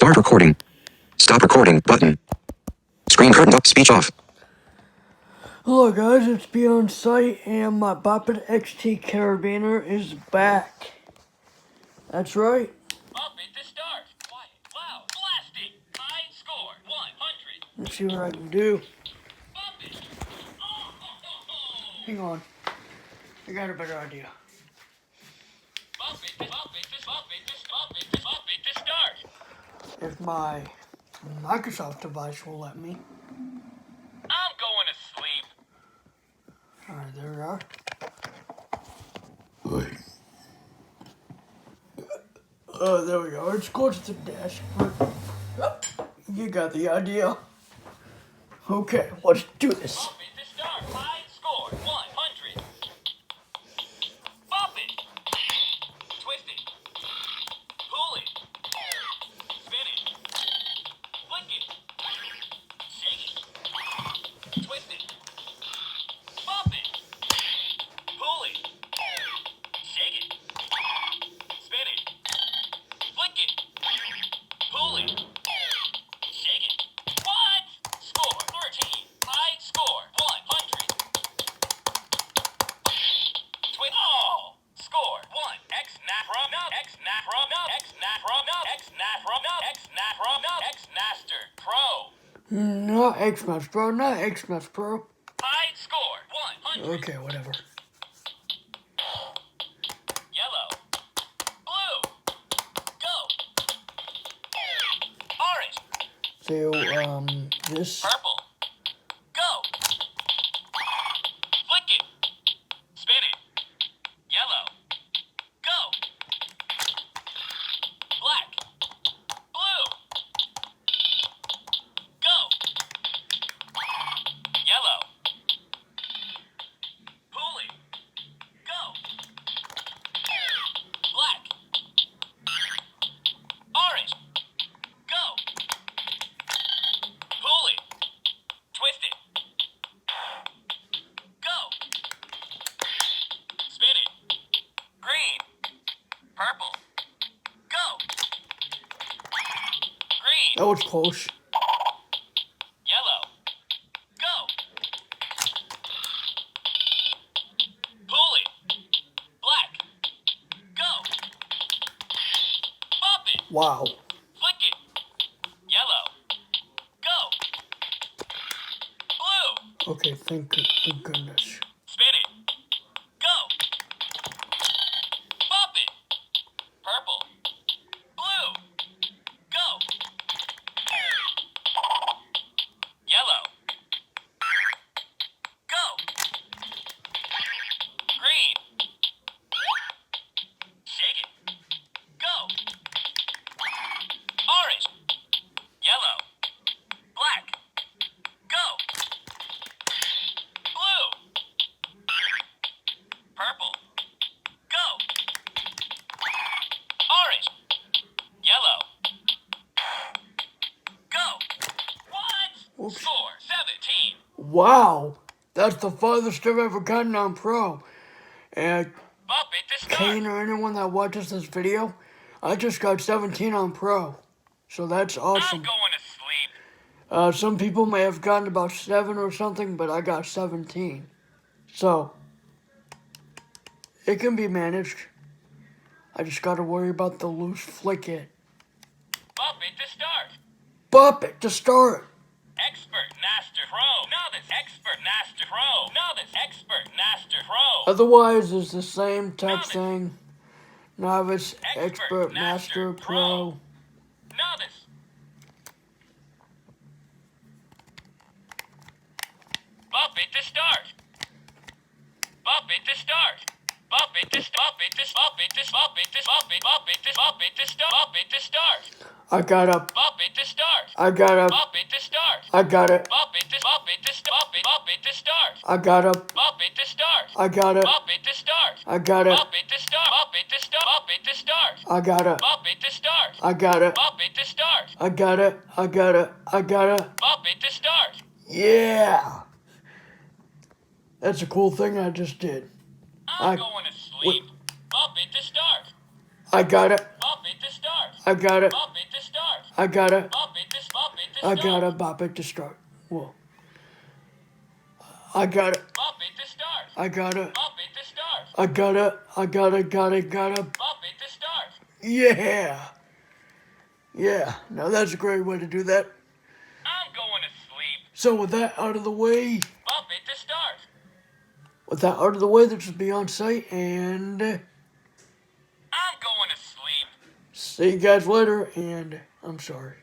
Start recording. Stop recording button. Screen curtained up. Speech off. Hello guys, it's Beyond Sight and my Boppin XT Carabiner is back. That's right. Up it to start. Quiet. Loud. Blasting. High score. 100. Let's see what I can do. Up it. Oh. Hang on. I got a better idea. Up it to start. If my Microsoft device will let me. I'm going to sleep. Alright, there we are. Oh, there we go. It's close to the desk, but you got the idea. Okay, let's do this. Up it to start. High score. 100. Up it. Twist it. Pull it. Spin it. Flick it. Shake it. Twist it. Bump it. Pull it. Shake it. Spin it. Flick it. Pull it. Shake it. What? Score 13. High score 100. Twist. Oh! Score 1. X Napra. X Napra. X Napra. X Napra. X Napra. X Master Pro. Not Xmas Pro, not Xmas Pro. High score 100. Okay, whatever. Yellow. Blue. Go. Orange. So, this. Purple. Go. Flick it. Spin it. Yellow. Go. Black. Blue. Go. Yellow. Pull it. Go. Black. Orange. Go. Pull it. Twist it. Go. Spin it. Green. Purple. Go. Green. That was close. Yellow. Go. Pull it. Black. Go. Bump it. Wow. Flick it. Yellow. Go. Blue. Okay, thank goodness. Spin it. Go. Bump it. Purple. Blue. Go. Yellow. Go. Green. Shake it. Go. Orange. Yellow. Black. Go. Blue. Purple. Go. Orange. Yellow. Go. What? Oops. Score 17. Wow. That's the farthest I've ever gotten on Pro. And Bump it to start. Kane or anyone that watches this video, I just got 17 on Pro. So that's I'm awesome. going to sleep. Some people may have gotten about 7 or something, but I got 17. So, it can be managed. I just gotta worry about the loose flick it. Bump it to start. Bop it to start. Expert Master Pro. Novice Expert Master Pro. Novice Expert Master Pro. Otherwise, it's the same type Novice. thing. Novice, Expert, Master, Pro. Novice. Bump it to start. Bump it to start. Bump it to stop it to bump it to bump it to bump it bump it to bump it to stop bump it to start. I got up. Bump it to start. I got up. Bump it to start. I got it. Bump it to bump it to stop it bump it to start. I got up. Bump it to start. I got it. Bump it to start. I got it. Bump it to start. Bump it to start. Bump it to start. I got it. Bump it to start. I got it. Bump it to start. I got it. I got it. I got it. Bump it to start. Yeah. That's a cool thing I just did. I'm going to sleep. Bump it to start. I got it. Bump it to start. I got it. Bump it to start. I gotta Bop it to I start. gotta bop it to start. Whoa. I gotta Bop it to start. I gotta Bop it to start. I gotta Bop it to start. yeah. Yeah. Now that's a great way to do that. I'm going to sleep. So with that out of the way, Bop it to start. this is Beyond Sight, and I'm going to sleep. see you guys later, and I'm sorry.